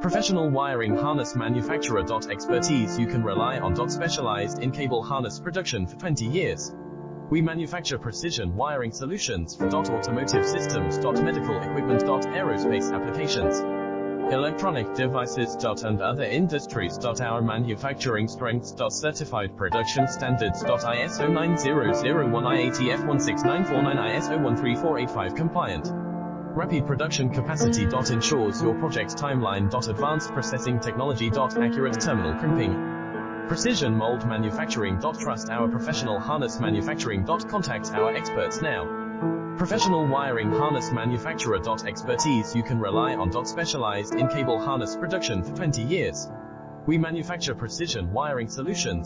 Professional wiring harness manufacturer. Expertise you can rely on. Specialized in cable harness production for 20 years. We manufacture precision wiring solutions for automotive systems, medical equipment, aerospace applications, electronic devices, and other industries. Our manufacturing strengths, certified production standards, ISO 9001 IATF 16949 ISO 13485 compliant. Rapid production capacity. Ensures your project timeline. Advanced processing technology. Accurate terminal crimping. Precision mold manufacturing. Trust our professional harness manufacturing. Contact our experts now. Professional wiring harness manufacturer. Expertise you can rely on. Specialized in cable harness production for 20 years. We manufacture precision wiring solutions